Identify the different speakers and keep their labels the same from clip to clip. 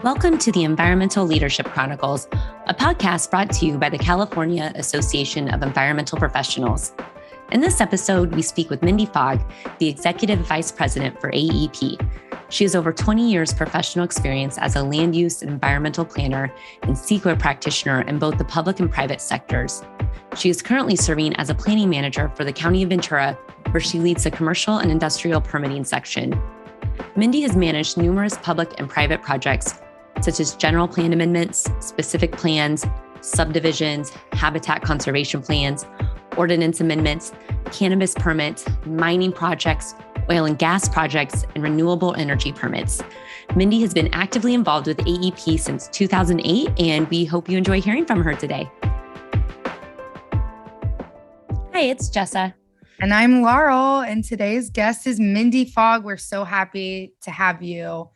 Speaker 1: Welcome to the Environmental Leadership Chronicles, a podcast brought to you by the California Association of Environmental Professionals. In this episode, we speak with Mindy Fogg, the Executive Vice President for AEP. She has over 20 years professional experience as a land use and environmental planner and CEQA practitioner in both the public and private sectors. She is currently serving as a planning manager for the County of Ventura, where she leads the commercial and industrial permitting section. Mindy has managed numerous public and private projects, such as general plan amendments, specific plans, subdivisions, habitat conservation plans, ordinance amendments, cannabis permits, mining projects, oil and gas projects, and renewable energy permits. Mindy has been actively involved with AEP since 2008, and we hope you enjoy hearing from her today. Hi, it's Jessa.
Speaker 2: And I'm Laurel, and today's guest is Mindy Fogg. We're so happy to have you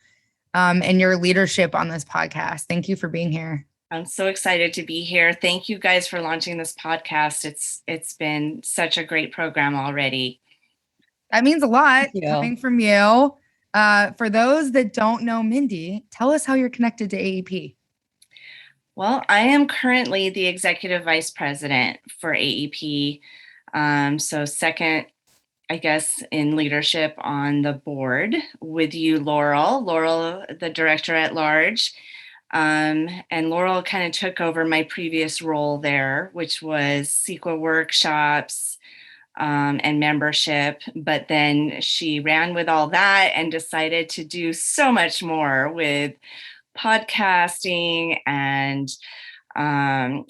Speaker 2: and your leadership on this podcast. Thank you for being here.
Speaker 3: I'm so excited to be here. Thank you guys for launching this podcast. It's been such a great program already.
Speaker 2: That means a lot coming from you. For those that don't know Mindy, tell us how you're connected to AEP.
Speaker 3: Well, I am currently the Executive Vice President for AEP. So second, I guess, in leadership on the board with you, Laurel, the director at large. And Laurel kind of took over my previous role there, which was CEQA workshops and membership. But then she ran with all that and decided to do so much more with podcasting and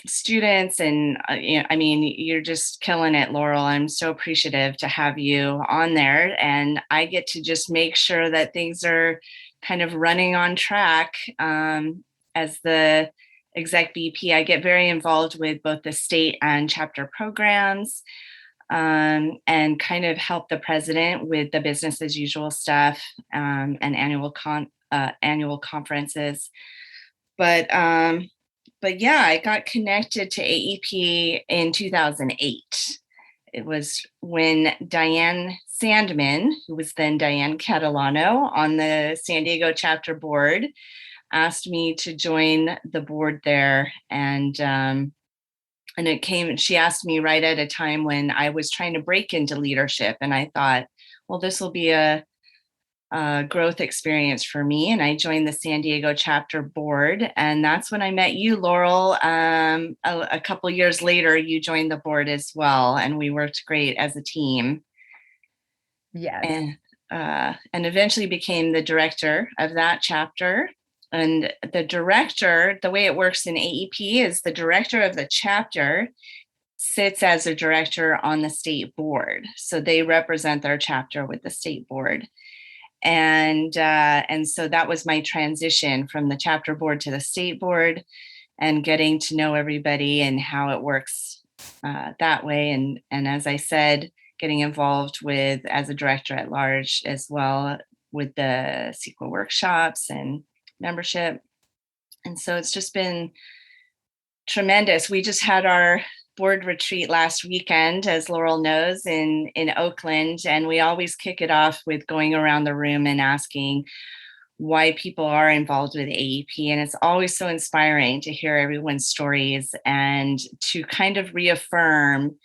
Speaker 3: students. And you're just killing it, Laurel. I'm so appreciative to have you on there, and I get to just make sure that things are kind of running on track. As the exec VP, I get very involved with both the state and chapter programs, and kind of help the president with the business as usual stuff, and annual conferences. But yeah, I got connected to AEP in 2008. It was when Diane Sandman, who was then Diane Catalano on the San Diego chapter board, asked me to join the board there. And she asked me right at a time when I was trying to break into leadership. And I thought, well, this will be a growth experience for me. And I joined the San Diego chapter board. And that's when I met you, Laurel. A couple years later, you joined the board as well. And we worked great as a team.
Speaker 2: Yes.
Speaker 3: And eventually became the director of that chapter. And the director, the way it works in AEP is the director of the chapter sits as a director on the state board. So they represent their chapter with the state board. And so that was my transition from the chapter board to the state board, and getting to know everybody and how it works that way. And as I said, getting involved with as a director at large as well with the CEQA workshops and membership. And so it's just been tremendous. We just had our board retreat last weekend, as Laurel knows, in Oakland. And we always kick it off with going around the room and asking why people are involved with AEP. And it's always so inspiring to hear everyone's stories and to kind of reaffirm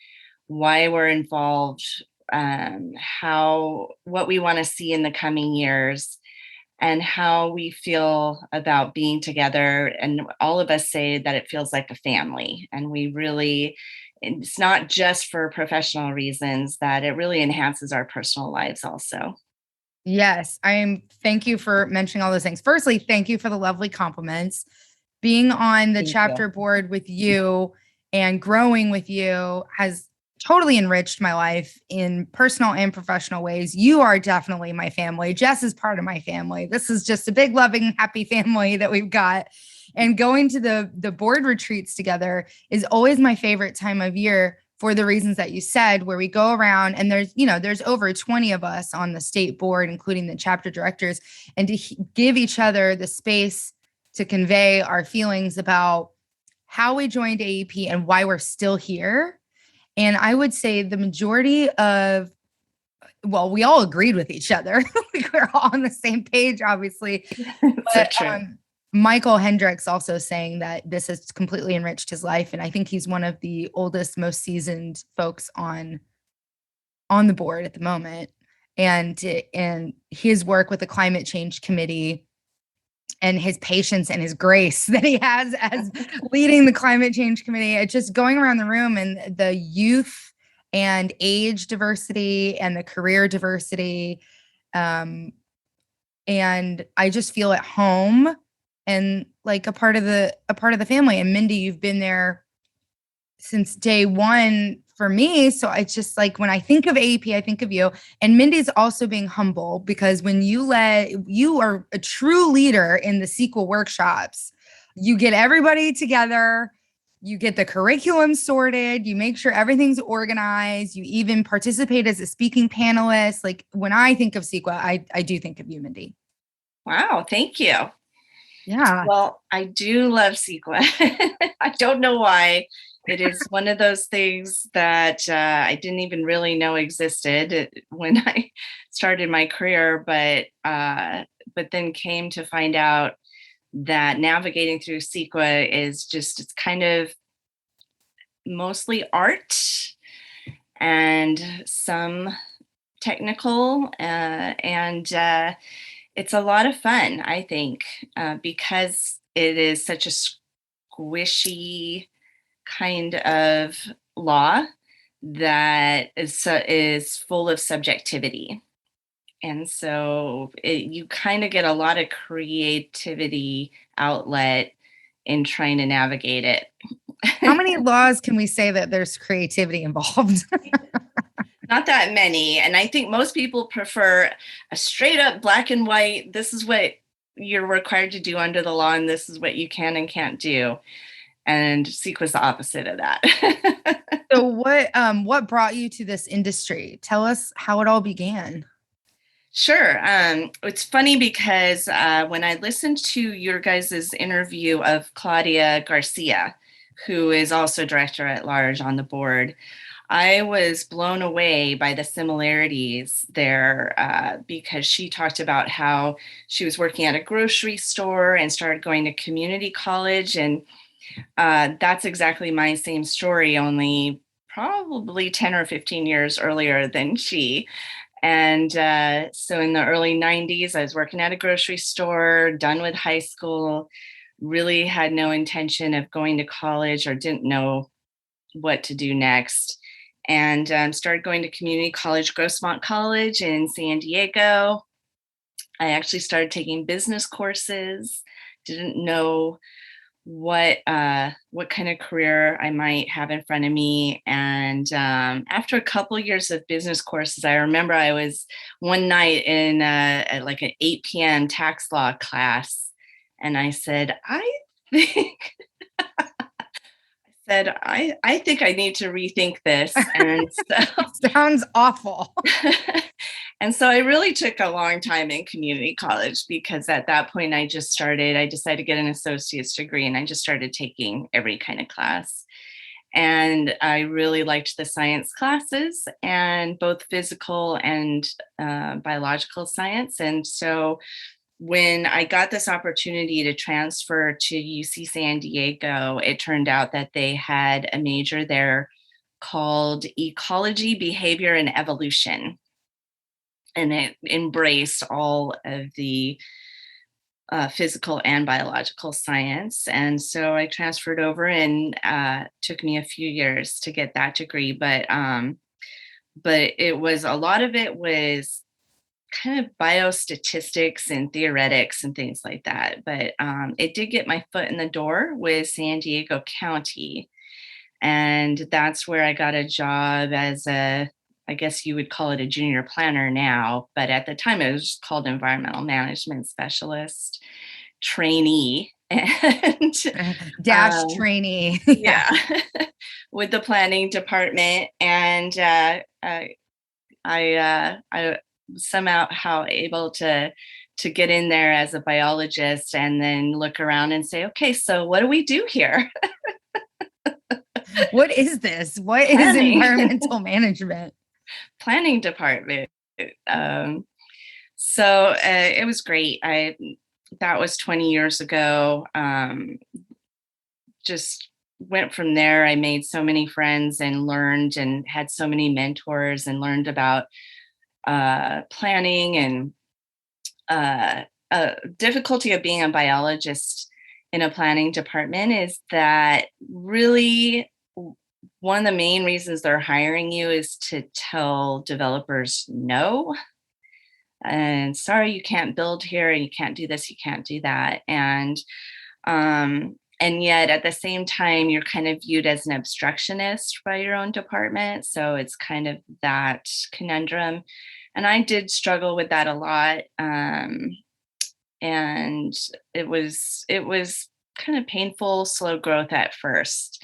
Speaker 3: why we're involved, what we want to see in the coming years, and how we feel about being together. And all of us say that it feels like a family. And it's not just for professional reasons, that it really enhances our personal lives also.
Speaker 2: Yes, thank you for mentioning all those things. Firstly, thank you for the lovely compliments. Being on the chapter board with you and growing with you has totally enriched my life in personal and professional ways. You are definitely my family. Jess is part of my family. This is just a big, loving, happy family that we've got. And going to the board retreats together is always my favorite time of year for the reasons that you said, where we go around and there's over 20 of us on the state board, including the chapter directors, and to give each other the space to convey our feelings about how we joined AEP and why we're still here. And I would say the majority of, we all agreed with each other. We're all on the same page, obviously. But, Michael Hendricks also saying that this has completely enriched his life. And I think he's one of the oldest, most seasoned folks on the board at the moment. And his work with the Climate Change Committee and his patience and his grace that he has as leading the Climate Change Committee. It's just going around the room, and the youth and age diversity and the career diversity. And I just feel at home and like a part of the family. And Mindy, you've been there since day one for me. So it's just like, when I think of AEP, I think of you. And Mindy's also being humble, because when you are a true leader in the CEQA workshops. You get everybody together, you get the curriculum sorted, you make sure everything's organized, you even participate as a speaking panelist. Like, when I think of CEQA, I do think of you, Mindy.
Speaker 3: Wow, thank you.
Speaker 2: Yeah.
Speaker 3: Well, I do love CEQA. I don't know why. It is one of those things that I didn't even really know existed when I started my career, but then came to find out that navigating through CEQA is it's kind of mostly art and some technical, and it's a lot of fun, I think, because it is such a squishy kind of law that is full of subjectivity. And so you kind of get a lot of creativity outlet in trying to navigate it.
Speaker 2: How many laws can we say that there's creativity involved?
Speaker 3: Not that many. And I think most people prefer a straight up black and white, this is what you're required to do under the law, and this is what you can and can't do. And CEQA was the opposite of that.
Speaker 2: So what brought you to this industry? Tell us how it all began.
Speaker 3: Sure. It's funny because when I listened to your guys' interview of Claudia Garcia, who is also director at large on the board, I was blown away by the similarities there, because she talked about how she was working at a grocery store and started going to community college. And that's exactly my same story, only probably 10 or 15 years earlier than she. And so in the early 90s, I was working at a grocery store, done with high school, really had no intention of going to college or didn't know what to do next. And started going to community college, Grossmont College in San Diego. I actually started taking business courses, didn't know what kind of career I might have in front of me. And after a couple of years of business courses, I remember I was one night in like an 8 p.m. tax law class, and I said, I think I need to rethink this. And so
Speaker 2: sounds awful.
Speaker 3: And so I really took a long time in community college, because at that point I decided to get an associate's degree, and I just started taking every kind of class. And I really liked the science classes, and both physical and biological science. And so when I got this opportunity to transfer to UC San Diego, it turned out that they had a major there called Ecology, Behavior, and Evolution. And it embraced all of the physical and biological science. And so I transferred over, and took me a few years to get that degree. But it was, a lot of it was kind of biostatistics and theoretics and things like that. But it did get my foot in the door with San Diego County. And that's where I got a job as I guess you would call it a junior planner now, but at the time it was called environmental management specialist trainee. And
Speaker 2: trainee.
Speaker 3: Yeah. With the planning department. And I somehow able to get in there as a biologist, and then look around and say, okay, so what do we do here?
Speaker 2: What is this? What is environmental management?
Speaker 3: Planning department. So it was great. I that was 20 years ago. Just went from there. I made so many friends and learned and had so many mentors and learned about planning and difficulty of being a biologist in a planning department is that really one of the main reasons they're hiring you is to tell developers no. And sorry, you can't build here, and you can't do this, you can't do that. And yet at the same time, you're kind of viewed as an obstructionist by your own department. So it's kind of that conundrum. And I did struggle with that a lot. And it was kind of painful, slow growth at first,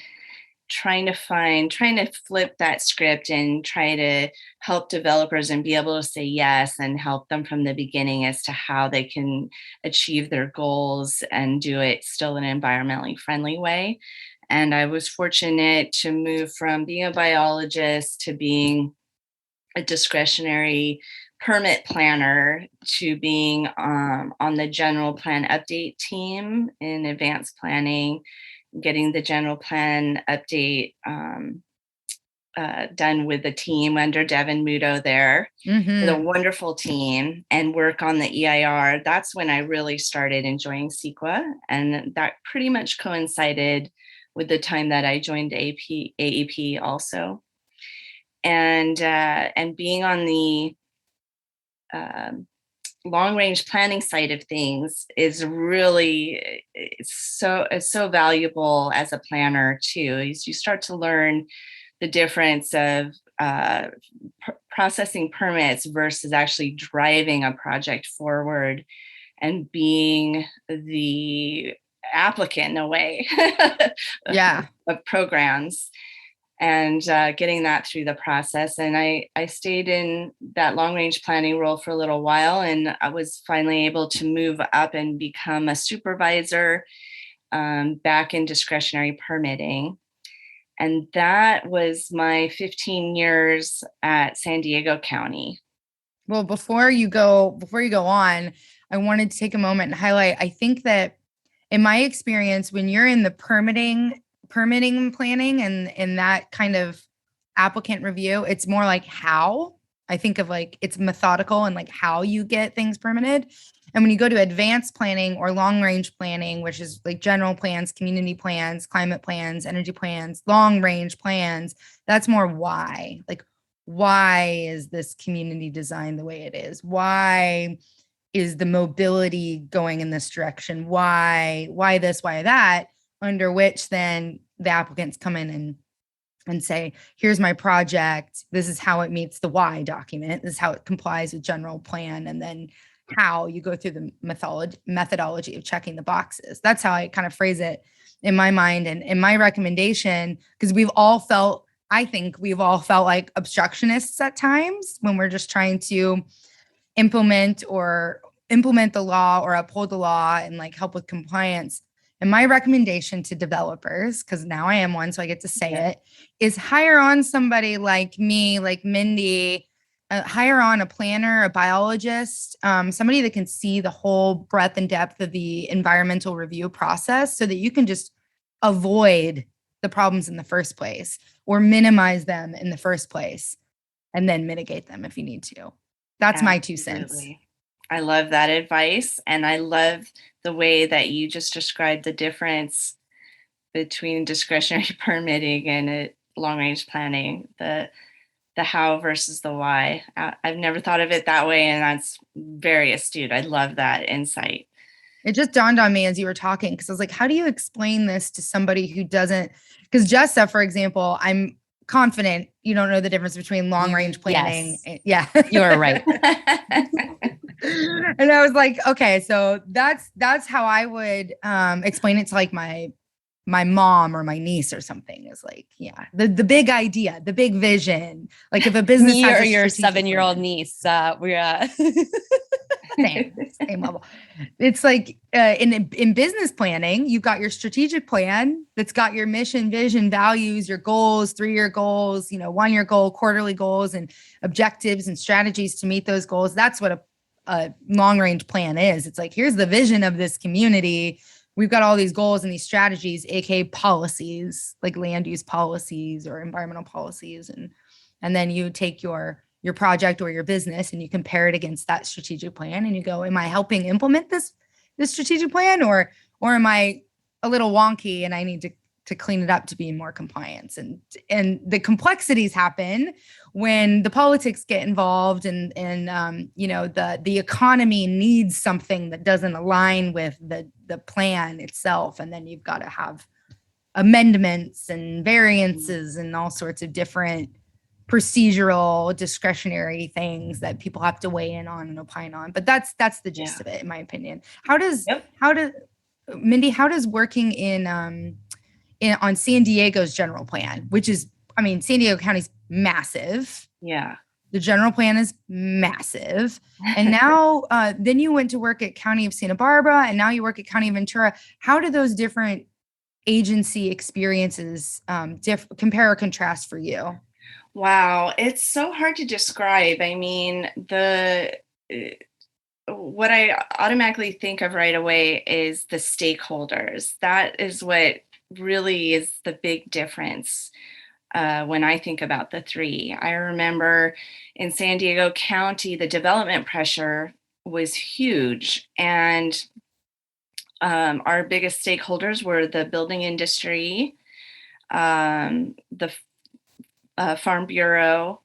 Speaker 3: trying to flip that script and try to help developers and be able to say yes and help them from the beginning as to how they can achieve their goals and do it still in an environmentally friendly way. And I was fortunate to move from being a biologist to being a discretionary permit planner to being on the general plan update team in advanced planning, getting the general plan update done with the team under Devin Muto there, with a wonderful team, and work on the EIR. That's when I really started enjoying CEQA. And that pretty much coincided with the time that I joined AEP also. And being on the long range planning side of things is really it's so valuable as a planner too. You start to learn the difference of processing permits versus actually driving a project forward and being the applicant in a way of programs. And getting that through the process. And I stayed in that long range planning role for a little while, and I was finally able to move up and become a supervisor back in discretionary permitting. And that was my 15 years at San Diego County.
Speaker 2: Well, before you go on, I wanted to take a moment and highlight, I think that in my experience, when you're in the permitting and planning and that kind of applicant review, it's more like how I think of, like it's methodical and like how you get things permitted. And when you go to advanced planning or long range planning, which is like general plans, community plans, climate plans, energy plans, long range plans, that's more why. Like, why is this community designed the way it is? Why is the mobility going in this direction? Why this, why that? Under which then the applicants come in and say, here's my project. This is how it meets the why document. This is how it complies with general plan. And then how you go through the methodology of checking the boxes. That's how I kind of phrase it in my mind. And in my recommendation, because I think we've all felt like obstructionists at times when we're just trying to implement the law or uphold the law and like help with compliance. And my recommendation to developers, because now I am one, so I get to say it, is hire on somebody like me, like Mindy, hire on a planner, a biologist, somebody that can see the whole breadth and depth of the environmental review process so that you can just avoid the problems in the first place or minimize them in the first place and then mitigate them if you need to. That's my 2 cents.
Speaker 3: I love that advice. And I love the way that you just described the difference between discretionary permitting and long range planning, the how versus the why. I've never thought of it that way. And that's very astute. I love that insight.
Speaker 2: It just dawned on me as you were talking, because I was like, how do you explain this to somebody who doesn't? Because Jessa, for example, I'm confident you don't know the difference between long range planning.
Speaker 1: Yes. Yeah, you're right.
Speaker 2: And I was like, okay, so that's how I would explain it to like my mom or my niece or something. Is like, yeah, the big idea, the big vision. Like if a business
Speaker 1: me
Speaker 2: has
Speaker 1: or your 7-year-old niece, we're
Speaker 2: same level. It's like in business planning, you've got your strategic plan that's got your mission, vision, values, your goals, 3-year goals, 1-year goal, quarterly goals, and objectives and strategies to meet those goals. That's what a long range plan is. It's like, here's the vision of this community. We've got all these goals and these strategies, aka policies, like land use policies or environmental policies, and then you take your project or your business and you compare it against that strategic plan, and you go, am I helping implement this strategic plan, or am I a little wonky and I need to clean it up to be in more compliance? And the complexities happen when the politics get involved, and the economy needs something that doesn't align with the plan itself, and then you've got to have amendments and variances and all sorts of different procedural discretionary things that people have to weigh in on and opine on. But that's the gist of it, in my opinion. Mindy, how does working on San Diego's general plan, which is, San Diego County's massive.
Speaker 3: Yeah.
Speaker 2: The general plan is massive. And now then you went to work at County of Santa Barbara, and now you work at County of Ventura. How do those different agency experiences compare or contrast for you?
Speaker 3: Wow, it's so hard to describe. What I automatically think of right away is the stakeholders. That is what really is the big difference when I think about the three. I remember in San Diego County, the development pressure was huge, and our biggest stakeholders were the building industry, the Farm Bureau,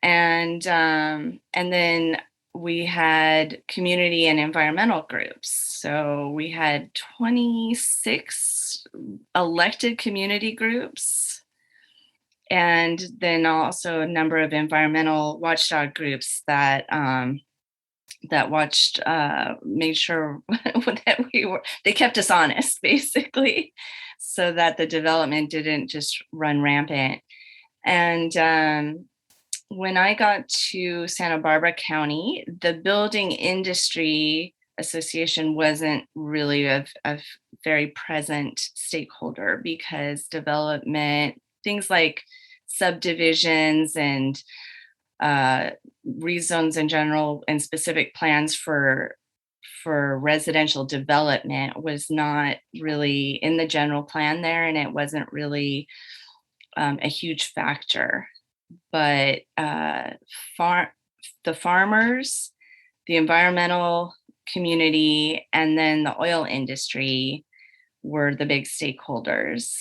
Speaker 3: and then we had community and environmental groups. So we had 26 elected community groups, and then also a number of environmental watchdog groups that watched, made sure that they kept us honest, basically, so that the development didn't just run rampant. And when I got to Santa Barbara County, the Building Industry Association wasn't really a very present stakeholder, because development, things like subdivisions and rezones in general, and specific plans for residential development was not really in the general plan there, and it wasn't really a huge factor. But the farmers, the environmental community, and then the oil industry were the big stakeholders.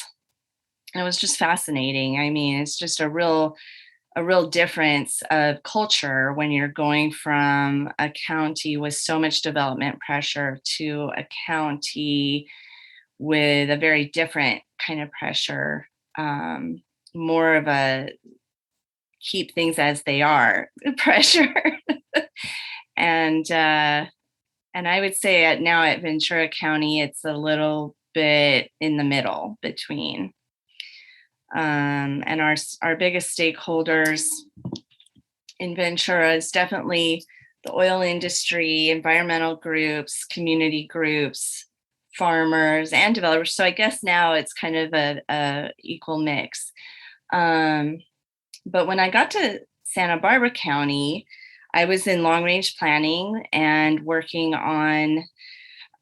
Speaker 3: And it was just fascinating. It's just a real difference of culture when you're going from a county with so much development pressure to a county with a very different kind of pressure, more of a keep things as they are pressure. And I would say now at Ventura County, it's a little bit in the middle between. And our biggest stakeholders in Ventura is definitely the oil industry, environmental groups, community groups, farmers, and developers. So I guess now it's kind of a equal mix. But when I got to Santa Barbara County, I was in long range planning and working on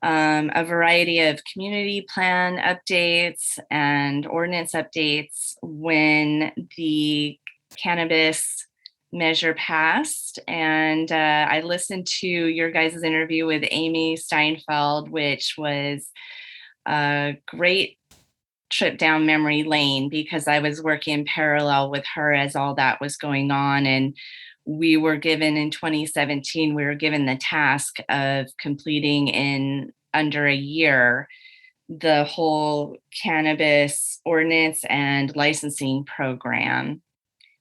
Speaker 3: a variety of community plan updates and ordinance updates when the cannabis measure passed. And I listened to your guys' interview with Amy Steinfeld, which was a great trip down memory lane, because I was working in parallel with her as all that was going on. And we were given in 2017, we were given the task of completing in under a year the whole cannabis ordinance and licensing program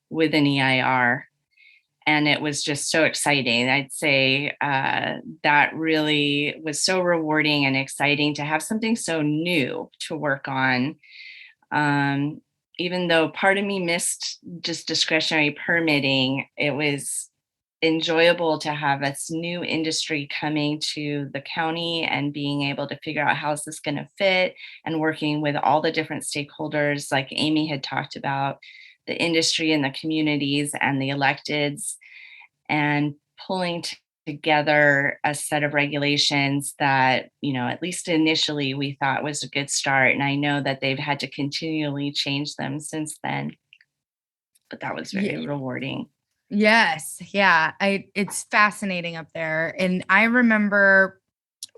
Speaker 3: with an EIR. And it was just so exciting. I'd say that really was so rewarding and exciting to have something so new to work on. Even though part of me missed just discretionary permitting, it was enjoyable to have this new industry coming to the county and being able to figure out how is this going to fit, and working with all the different stakeholders, like Amy had talked about, the industry and the communities and the electeds, and pulling together a set of regulations that, at least initially we thought was a good start. And I know that they've had to continually change them since then, but that was very rewarding.
Speaker 2: Yes. Yeah. It's fascinating up there. And I remember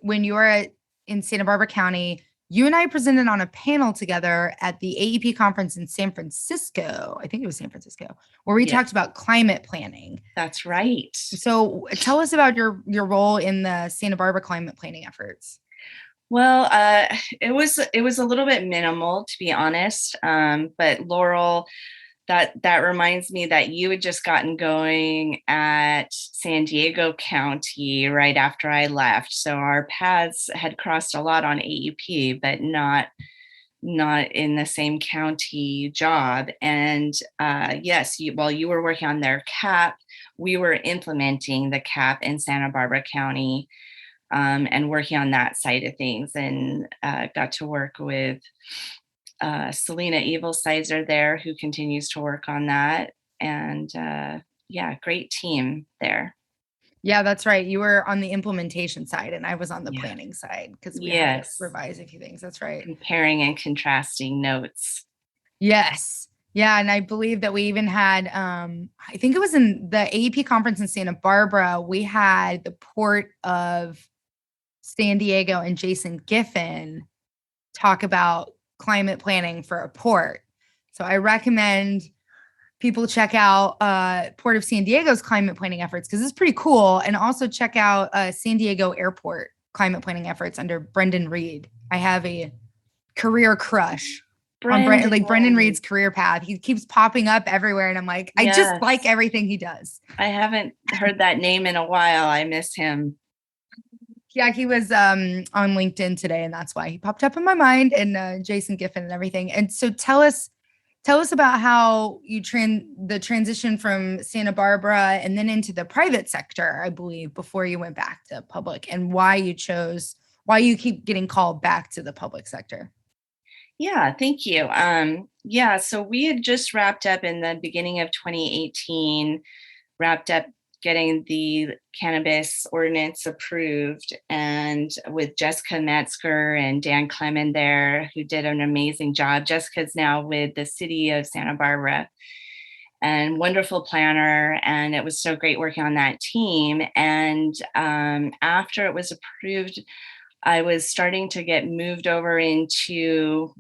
Speaker 2: when you were in Santa Barbara County, you and I presented on a panel together at the AEP conference in San Francisco. I think it was San Francisco, where we talked about climate planning.
Speaker 3: That's right.
Speaker 2: So tell us about your role in the Santa Barbara climate planning efforts.
Speaker 3: Well, it was a little bit minimal, to be honest. But Laurel, that reminds me that you had just gotten going at San Diego County right after I left. So our paths had crossed a lot on AEP, but not in the same county job. And yes, while you were working on their CAP, we were implementing the CAP in Santa Barbara County, and working on that side of things, and got to work with Selena Evilsizer there, who continues to work on that. And great team there.
Speaker 2: Yeah, that's right. You were on the implementation side and I was on the planning side because we had to revise a few things. That's right.
Speaker 3: Comparing and contrasting notes.
Speaker 2: Yes. Yeah. And I believe that we even had, I think it was in the AEP conference in Santa Barbara, we had the Port of San Diego and Jason Giffen talk about climate planning for a port. So I recommend people check out Port of San Diego's climate planning efforts because it's pretty cool. And also check out San Diego Airport climate planning efforts under Brendan Reed. I have a career crush on Brendan Reed's career path. He keeps popping up everywhere. And I'm like, I just like everything he does.
Speaker 3: I haven't heard that name in a while. I miss him.
Speaker 2: Yeah, he was on LinkedIn today, and that's why he popped up in my mind, and Jason Giffen and everything. And so tell us about how you the transition from Santa Barbara and then into the private sector, I believe, before you went back to public, and why you keep getting called back to the public sector.
Speaker 3: Yeah, thank you. So we had just wrapped up in the beginning of 2018, getting the cannabis ordinance approved, and with Jessica Metzger and Dan Clement there, who did an amazing job. Jessica's now with the city of Santa Barbara and wonderful planner. And it was so great working on that team. And after it was approved, I was starting to get moved over into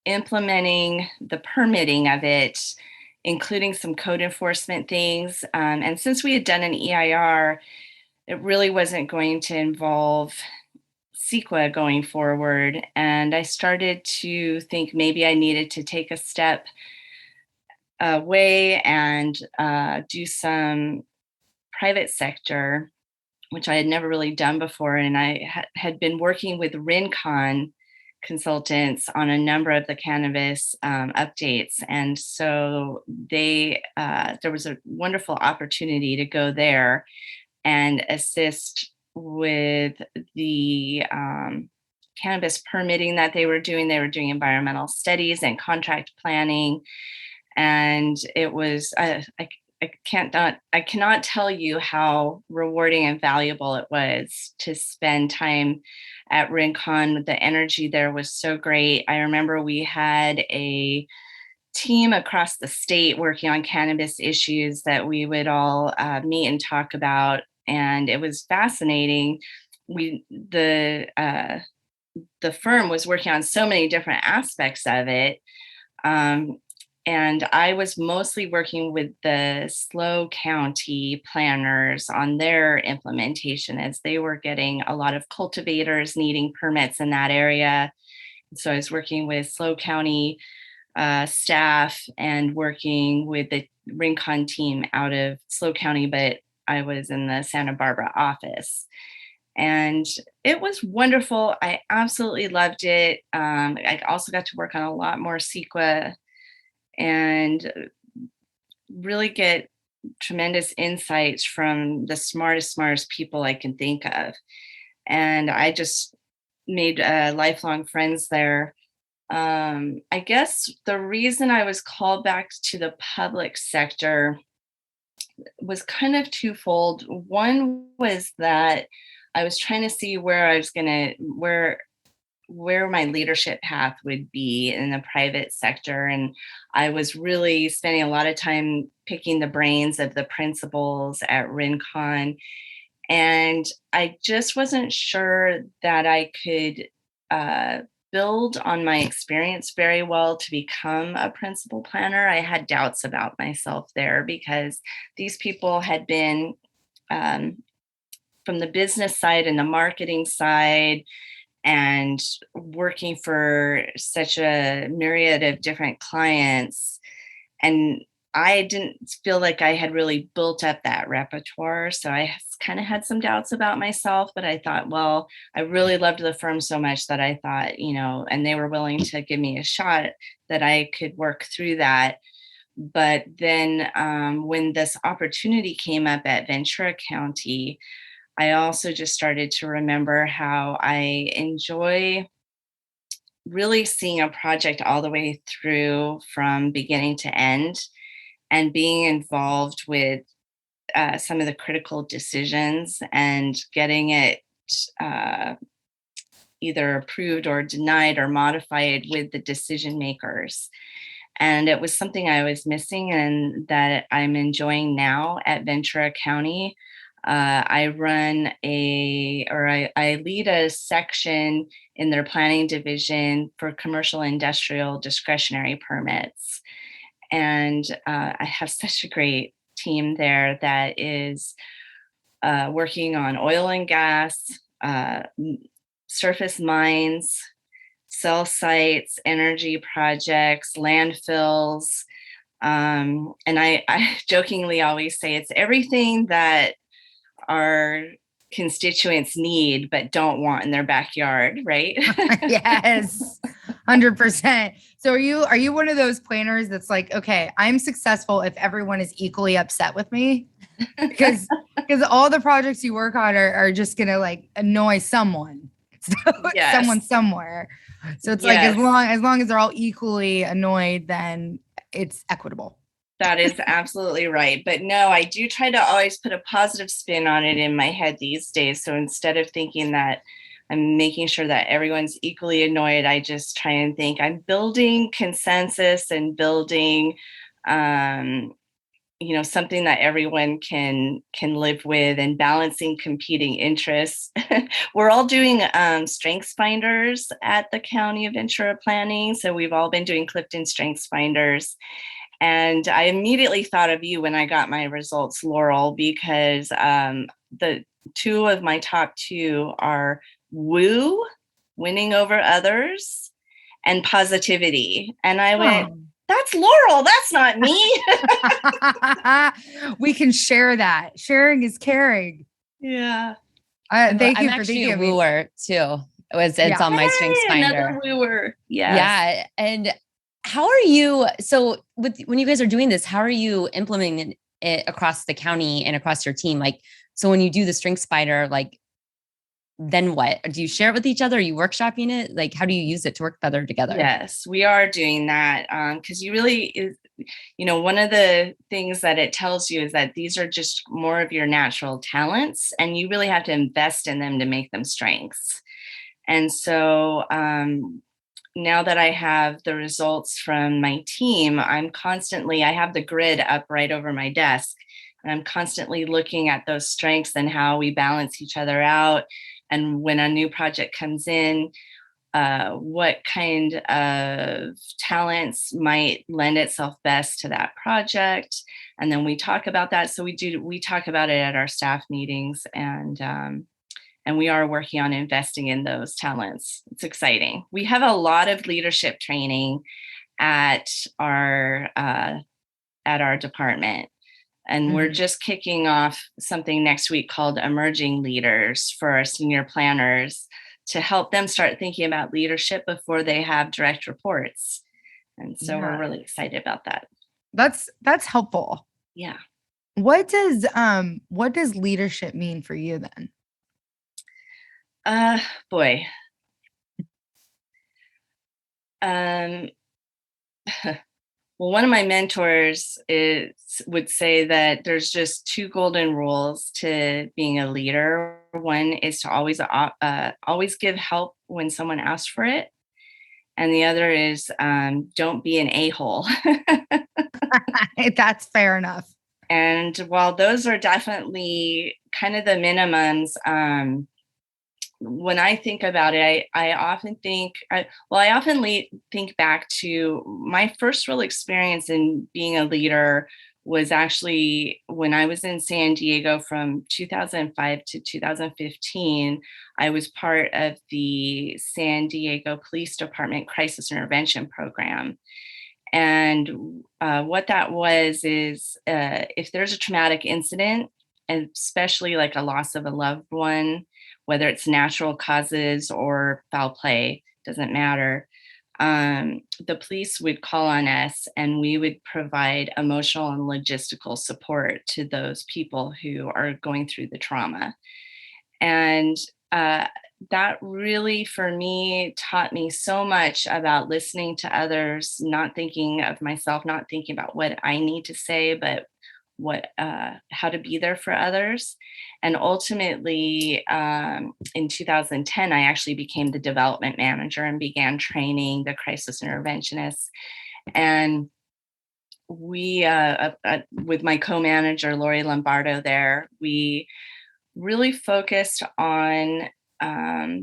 Speaker 3: implementing the permitting of it, including some code enforcement things. And since we had done an EIR, it really wasn't going to involve CEQA going forward. And I started to think maybe I needed to take a step away and do some private sector, which I had never really done before. And I had been working with Rincon consultants on a number of the cannabis updates. And so there was a wonderful opportunity to go there and assist with the cannabis permitting that they were doing. They were doing environmental studies and contract planning. And it was, I cannot tell you how rewarding and valuable it was to spend time at Rincon. The energy there was so great. I remember we had a team across the state working on cannabis issues that we would all meet and talk about, and it was fascinating. The firm was working on so many different aspects of it. And I was mostly working with the SLO County planners on their implementation, as they were getting a lot of cultivators needing permits in that area. So I was working with SLO County staff and working with the Rincon team out of SLO County, but I was in the Santa Barbara office. And it was wonderful. I absolutely loved it. I also got to work on a lot more CEQA and really get tremendous insights from the smartest people I can think of. And I just made lifelong friends there. I guess the reason I was called back to the public sector was kind of twofold. One was that I was trying to see where I was where my leadership path would be in the private sector. And I was really spending a lot of time picking the brains of the principals at Rincon. And I just wasn't sure that I could build on my experience very well to become a principal planner. I had doubts about myself there because these people had been from the business side and the marketing side and working for such a myriad of different clients. And I didn't feel like I had really built up that repertoire. So I kind of had some doubts about myself, but I thought, well, I really loved the firm so much that I thought, and they were willing to give me a shot that I could work through that. But then when this opportunity came up at Ventura County, I also just started to remember how I enjoy really seeing a project all the way through from beginning to end and being involved with some of the critical decisions and getting it either approved or denied or modified with the decision makers. And it was something I was missing and that I'm enjoying now at Ventura County. I lead a section in their planning division for commercial industrial discretionary permits. And I have such a great team there that is working on oil and gas, surface mines, cell sites, energy projects, landfills. And I jokingly always say it's everything that our constituents need but don't want in their backyard, right?
Speaker 2: Yes, 100%. So are you one of those planners that's like, okay, I'm successful if everyone is equally upset with me? Because all the projects you work on are just gonna like annoy someone.
Speaker 3: Yes.
Speaker 2: Someone somewhere. So it's like as long as they're all equally annoyed, then it's equitable.
Speaker 3: That is absolutely right. But no, I do try to always put a positive spin on it in my head these days. So instead of thinking that I'm making sure that everyone's equally annoyed, I just try and think I'm building consensus and building, something that everyone can live with and balancing competing interests. We're all doing strengths finders at the County of Ventura Planning. So we've all been doing Clifton strengths finders. And I immediately thought of you when I got my results, Laurel, because the two of my top two are woo, winning over others, and positivity. And I went, that's Laurel, that's not me.
Speaker 2: We can share that. Sharing is caring.
Speaker 3: Yeah.
Speaker 2: Thank you
Speaker 1: I'm
Speaker 2: for
Speaker 1: actually
Speaker 2: thinking
Speaker 1: a
Speaker 2: of me.
Speaker 1: wooer too. It's on my strengths finder.
Speaker 3: Another wooer. Yes.
Speaker 1: Yeah. And how are you? So when you guys are doing this, how are you implementing it across the county and across your team? Like, so when you do the strengths finder, like, then what? Do you share it with each other? Are you workshopping it? Like, how do you use it to work better together?
Speaker 3: Yes, we are doing that because you really, one of the things that it tells you is that these are just more of your natural talents and you really have to invest in them to make them strengths. And so now that I have the results from my team, I have the grid up right over my desk, and I'm constantly looking at those strengths and how we balance each other out. And when a new project comes in, what kind of talents might lend itself best to that project. And then we talk about that. So we talk about it at our staff meetings, and we are working on investing in those talents. It's exciting. We have a lot of leadership training at our department. And we're just kicking off something next week called Emerging Leaders for our senior planners to help them start thinking about leadership before they have direct reports. And so we're really excited about that.
Speaker 2: That's helpful.
Speaker 3: Yeah.
Speaker 2: What does leadership mean for you then?
Speaker 3: Boy. Well, one of my mentors would say that there's just two golden rules to being a leader. One is to always give help when someone asks for it, and the other is don't be an a-hole.
Speaker 2: That's fair enough.
Speaker 3: And while those are definitely kind of the minimums, when I think about it, I often think, think back to my first real experience in being a leader was actually when I was in San Diego from 2005 to 2015. I was part of the San Diego Police Department Crisis Intervention Program. And what that was is if there's a traumatic incident, and especially like a loss of a loved one, whether it's natural causes or foul play, doesn't matter. The police would call on us and we would provide emotional and logistical support to those people who are going through the trauma. And that really, for me, taught me so much about listening to others, not thinking of myself, not thinking about what I need to say, but how to be there for others. And ultimately, in 2010, I actually became the development manager and began training the crisis interventionists. And we, with my co-manager, Lori Lombardo there, we really focused on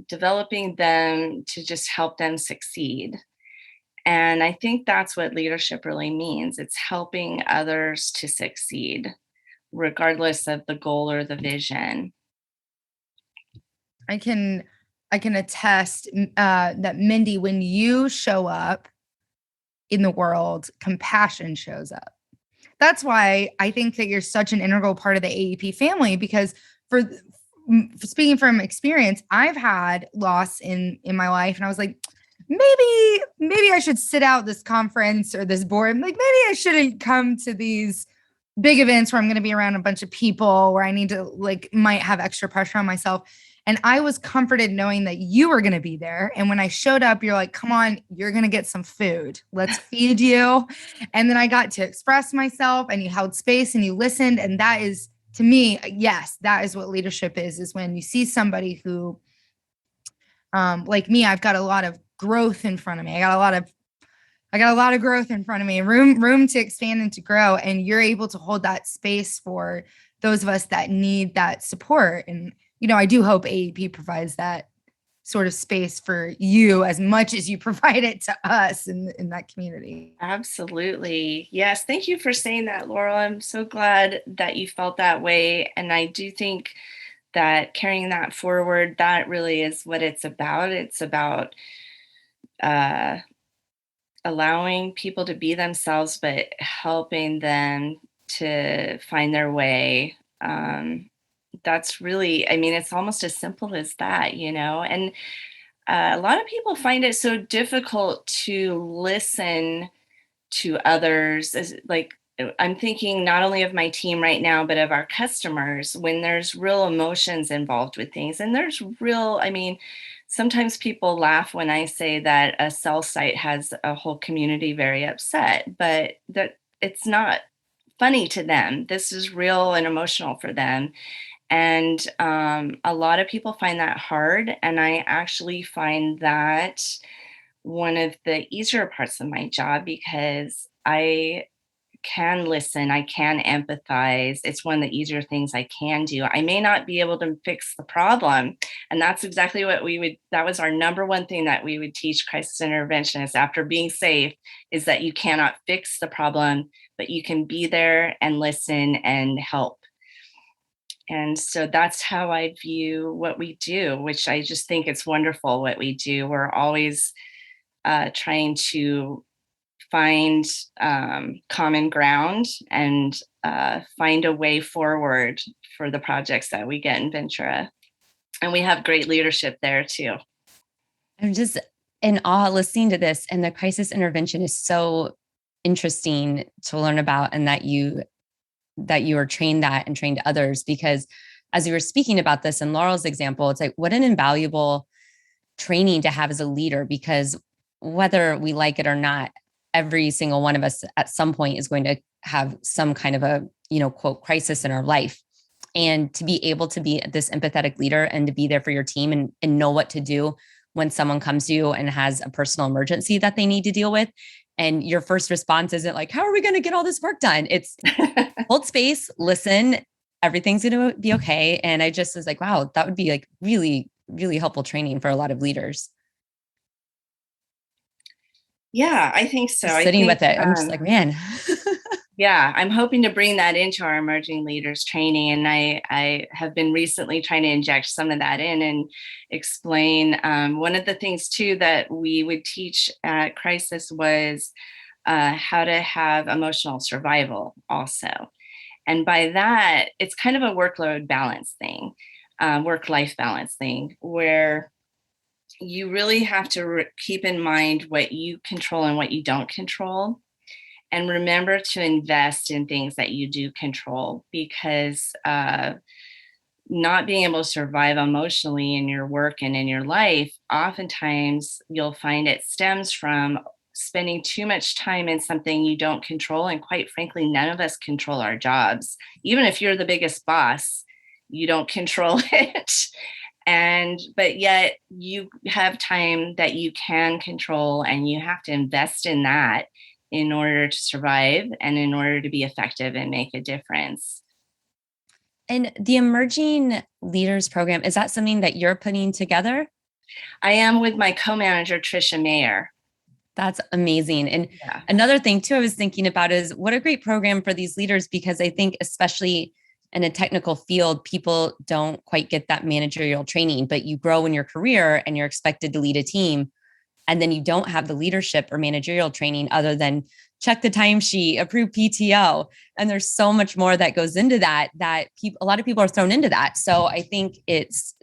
Speaker 3: developing them to just help them succeed. And I think that's what leadership really means. It's helping others to succeed, regardless of the goal or the vision.
Speaker 2: I can attest that, Mindy, when you show up in the world, compassion shows up. That's why I think that you're such an integral part of the AEP family, because for speaking from experience, I've had loss in my life, and I was like, maybe I should sit out this conference or this board. Like, maybe I shouldn't come to these big events where I'm going to be around a bunch of people where I need to might have extra pressure on myself. And I was comforted knowing that you were going to be there. And when I showed up, you're like, come on, you're going to get some food. Let's feed you. And then I got to express myself, and you held space and you listened. And that is, to me, yes, that is what leadership is when you see somebody who, like me, I've got a lot of growth in front of me. I got a lot of growth in front of me, room to expand and to grow. And you're able to hold that space for those of us that need that support. And, I do hope AEP provides that sort of space for you as much as you provide it to us in that community.
Speaker 3: Absolutely. Yes. Thank you for saying that, Laurel. I'm so glad that you felt that way. And I do think that carrying that forward, that really is what it's about. It's about allowing people to be themselves, but helping them to find their way. That's really, it's almost as simple as that, and a lot of people find it so difficult to listen to others. I'm thinking not only of my team right now, but of our customers when there's real emotions involved with things. And there's sometimes people laugh when I say that a cell site has a whole community very upset, but that it's not funny to them. This is real and emotional for them. And a lot of people find that hard. And I actually find that one of the easier parts of my job, because I can listen, I can empathize. It's one of the easier things I can do. I may not be able to fix the problem. And that's exactly what that was our number one thing that we would teach crisis interventionists after being safe, is that you cannot fix the problem, but you can be there and listen and help. And so that's how I view what we do, which I just think it's wonderful what we do. We're always trying to find common ground and find a way forward for the projects that we get in Ventura. And we have great leadership there too.
Speaker 1: I'm just in awe listening to this, and the crisis intervention is so interesting to learn about, and that you are trained that and trained others, because as you were speaking about this in Laurel's example, it's like, what an invaluable training to have as a leader, because whether we like it or not, every single one of us at some point is going to have some kind of a, quote, crisis in our life. And to be able to be this empathetic leader and to be there for your team and know what to do when someone comes to you and has a personal emergency that they need to deal with. And your first response isn't like, how are we going to get all this work done? It's hold space, listen, everything's going to be okay. And I just was like, wow, that would be like really, really helpful training for a lot of leaders.
Speaker 3: Yeah, I think so.
Speaker 1: Just sitting with it. I'm just like, man.
Speaker 3: Yeah, I'm hoping to bring that into our emerging leaders training. And I have been recently trying to inject some of that in and explain. One of the things too that we would teach at Crisis was how to have emotional survival also. And by that, it's kind of a workload balance thing, work-life balance thing, where you really have to keep in mind what you control and what you don't control. And remember to invest in things that you do control, because not being able to survive emotionally in your work and in your life, oftentimes you'll find it stems from spending too much time in something you don't control. And quite frankly, none of us control our jobs. Even if you're the biggest boss, you don't control it. But yet you have time that you can control, and you have to invest in that in order to survive and in order to be effective and make a difference.
Speaker 1: And the Emerging Leaders Program, is that something that you're putting together?
Speaker 3: I am with my co-manager, Trisha Mayer.
Speaker 1: That's amazing. And another thing too, I was thinking about is what a great program for these leaders, because I think especially in a technical field, people don't quite get that managerial training, but you grow in your career and you're expected to lead a team. And then you don't have the leadership or managerial training other than check the timesheet, approve PTO. And there's so much more that goes into that a lot of people are thrown into that. So I think it's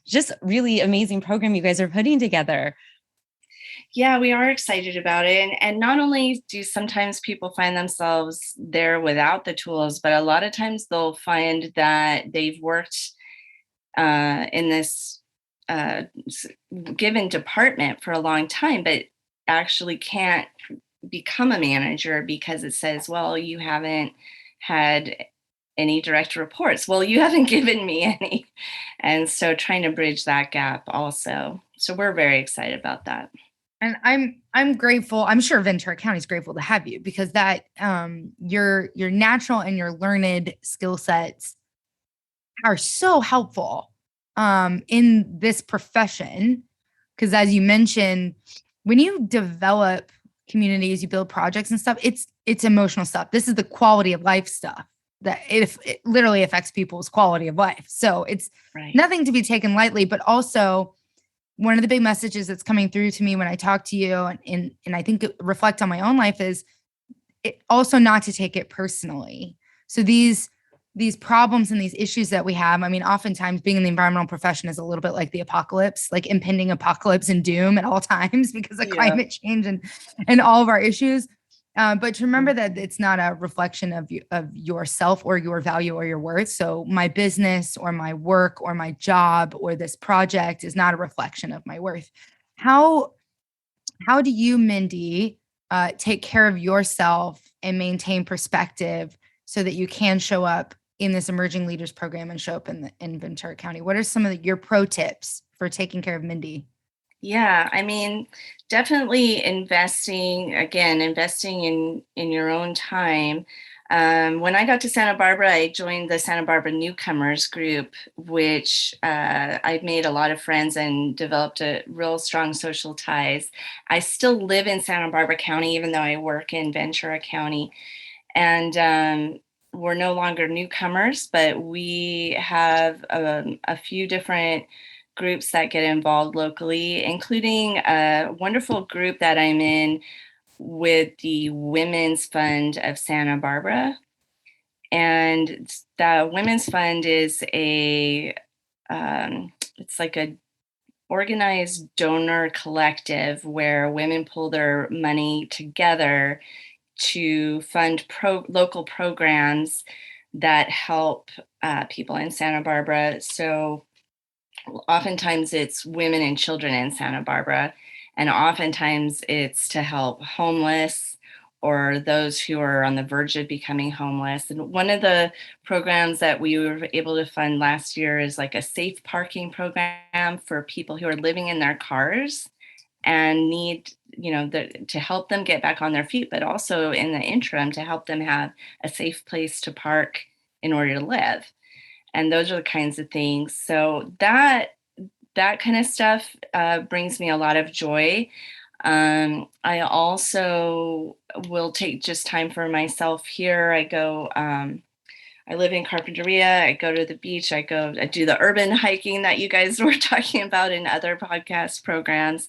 Speaker 1: just really amazing program you guys are putting together.
Speaker 3: Yeah, we are excited about it. And not only do sometimes people find themselves there without the tools, but a lot of times they'll find that they've worked in this given department for a long time, but actually can't become a manager because it says, well, you haven't had any direct reports. Well, you haven't given me any. And so trying to bridge that gap also. So we're very excited about that.
Speaker 2: And I'm grateful. I'm sure Ventura County is grateful to have you, because that your natural and your learned skill sets are so helpful in this profession. Because as you mentioned, when you develop communities, you build projects and stuff, it's emotional stuff. This is the quality of life stuff that it literally affects people's quality of life. So it's nothing to be taken lightly, but also one of the big messages that's coming through to me when I talk to you and I think reflect on my own life is it also not to take it personally. So these problems and these issues that we have, I mean, oftentimes being in the environmental profession is a little bit like the apocalypse, like impending apocalypse and doom at all times because of climate change and all of our issues. But to remember that it's not a reflection of yourself or your value or your worth. So my business or my work or my job or this project is not a reflection of my worth. How do you, Mindy, take care of yourself and maintain perspective so that you can show up in this Emerging Leaders Program and show up in Ventura County? What are some of your pro tips for taking care of Mindy?
Speaker 3: Yeah, I mean, definitely investing in your own time. When I got to Santa Barbara, I joined the Santa Barbara Newcomers group, which I've made a lot of friends and developed a real strong social ties. I still live in Santa Barbara County, even though I work in Ventura County. And we're no longer newcomers, but we have a few different groups that get involved locally, including a wonderful group that I'm in with the Women's Fund of Santa Barbara. And the Women's Fund is it's like a organized donor collective where women pull their money together to fund local programs that help people in Santa Barbara. So oftentimes it's women and children in Santa Barbara. And oftentimes it's to help homeless or those who are on the verge of becoming homeless. And one of the programs that we were able to fund last year is like a safe parking program for people who are living in their cars and need, to help them get back on their feet, but also in the interim to help them have a safe place to park in order to live. And those are the kinds of things. So that kind of stuff brings me a lot of joy. I also will take just time for myself here. I live in Carpinteria. I go to the beach. I do the urban hiking that you guys were talking about in other podcast programs.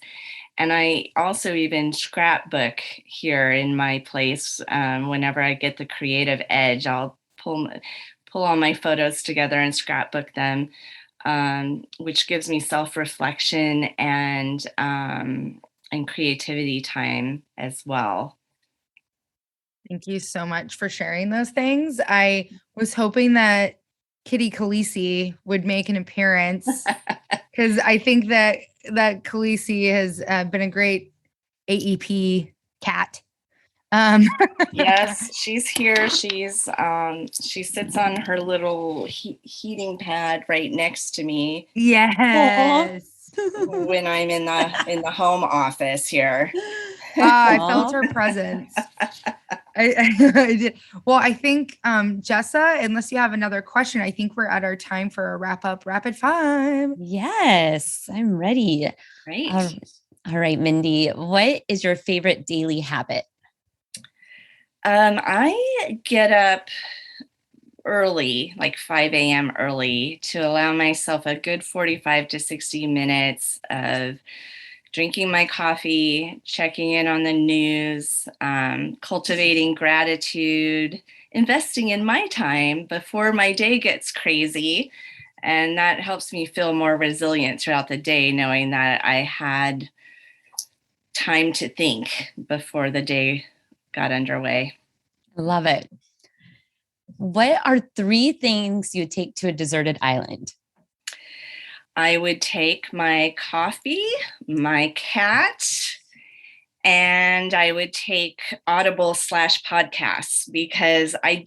Speaker 3: And I also even scrapbook here in my place. Whenever I get the creative edge, I'll pull all my photos together and scrapbook them, which gives me self-reflection and creativity time as well.
Speaker 2: Thank you so much for sharing those things. I was hoping that Kitty Khaleesi would make an appearance because I think that Khaleesi has been a great AEP cat.
Speaker 3: Yes, she's here. She sits on her little heating pad right next to me.
Speaker 2: Yes.
Speaker 3: When I'm in the home office here.
Speaker 2: I felt her presence. I did. Well, I think, Jessa, unless you have another question, I think we're at our time for a wrap up rapid fire.
Speaker 1: Yes, I'm ready.
Speaker 3: Great.
Speaker 1: All right, Mindy, what is your favorite daily habit?
Speaker 3: I get up early, like 5 a.m. early, to allow myself a good 45 to 60 minutes of drinking my coffee, checking in on the news, cultivating gratitude, investing in my time before my day gets crazy. And that helps me feel more resilient throughout the day, knowing that I had time to think before the day got underway.
Speaker 1: I love it. What are 3 things you take to a deserted island?
Speaker 3: I would take my coffee, my cat, and I would take Audible/podcasts because I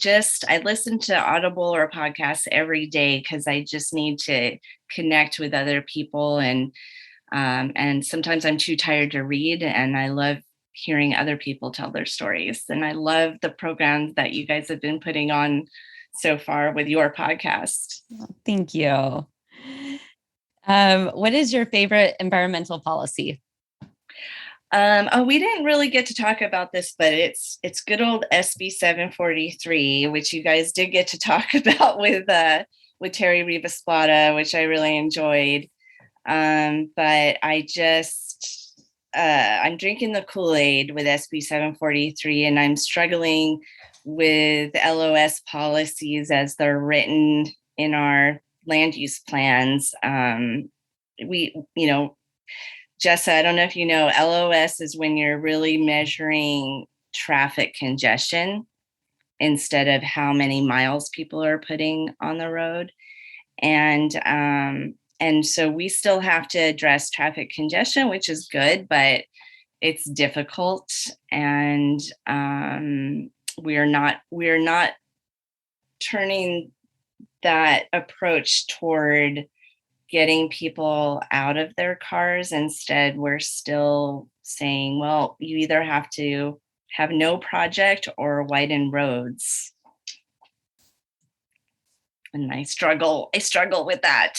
Speaker 3: listen to Audible or podcasts every day because I just need to connect with other people, and sometimes I'm too tired to read, and I love hearing other people tell their stories. And I love the programs that you guys have been putting on so far with your podcast.
Speaker 1: Thank you. What is your favorite environmental policy?
Speaker 3: We didn't really get to talk about this, but it's good old SB 743, which you guys did get to talk about with Terry Rivas-Plata, which I really enjoyed. But I'm drinking the Kool-Aid with SB 743, and I'm struggling with LOS policies as they're written in our land use plans. Jessa, I don't know if you know, LOS is when you're really measuring traffic congestion instead of how many miles people are putting on the road. And so we still have to address traffic congestion, which is good, but it's difficult. And we're not turning that approach toward getting people out of their cars. Instead, we're still saying, well, you either have to have no project or widen roads. And I struggle with that.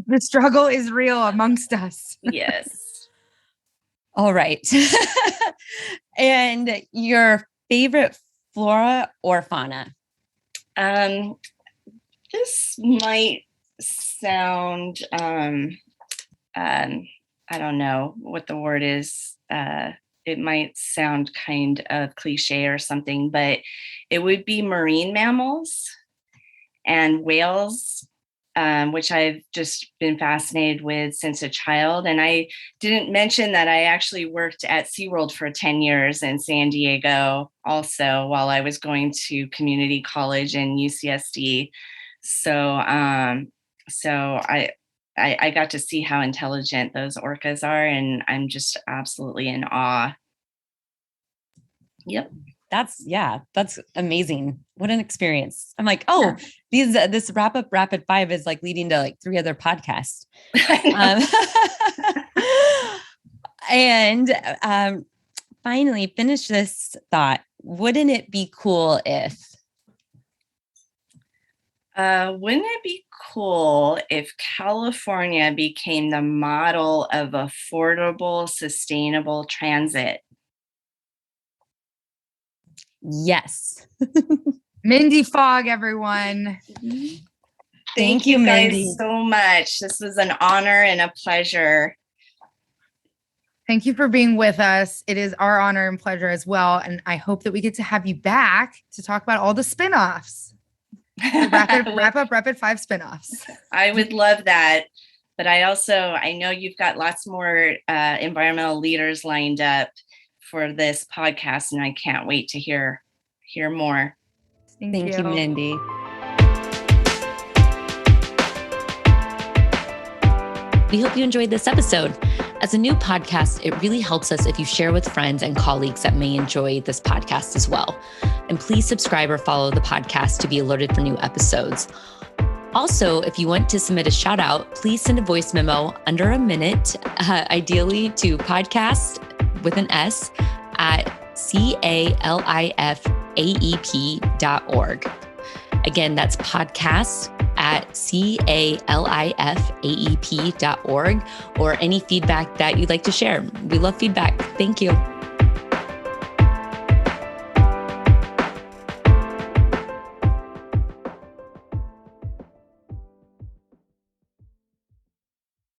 Speaker 2: The struggle is real amongst us.
Speaker 3: Yes.
Speaker 1: All right. And your favorite flora or fauna?
Speaker 3: This might sound, I don't know what the word is. It might sound kind of cliche or something, but it would be marine mammals and whales, which I've just been fascinated with since a child. And I didn't mention that I actually worked at SeaWorld for 10 years in San Diego also while I was going to community college in UCSD. So I I got to see how intelligent those orcas are, and I'm just absolutely in awe. Yep.
Speaker 1: That's amazing. What an experience. I'm like, oh, this wrap up rapid five is like leading to like 3 other podcasts. And finally, finish this thought. Wouldn't it be cool if?
Speaker 3: Wouldn't it be cool if California became the model of affordable, sustainable transit?
Speaker 1: Yes.
Speaker 2: Mindy Fogg, everyone.
Speaker 3: Thank you guys so much. This was an honor and a pleasure.
Speaker 2: Thank you for being with us. It is our honor and pleasure as well. And I hope that we get to have you back to talk about all the spinoffs. Rapid 5 spinoffs.
Speaker 3: I would love that. But I know you've got lots more environmental leaders lined up for this podcast, and I can't wait to hear more.
Speaker 1: Thank you, Mindy. We hope you enjoyed this episode. As a new podcast, it really helps us if you share with friends and colleagues that may enjoy this podcast as well. And please subscribe or follow the podcast to be alerted for new episodes. Also, if you want to submit a shout out, please send a voice memo under a minute, ideally to podcast with an S at CALIFAEP.org. Again, that's podcast at CALIFAEP.org, or any feedback that you'd like to share. We love feedback. Thank you.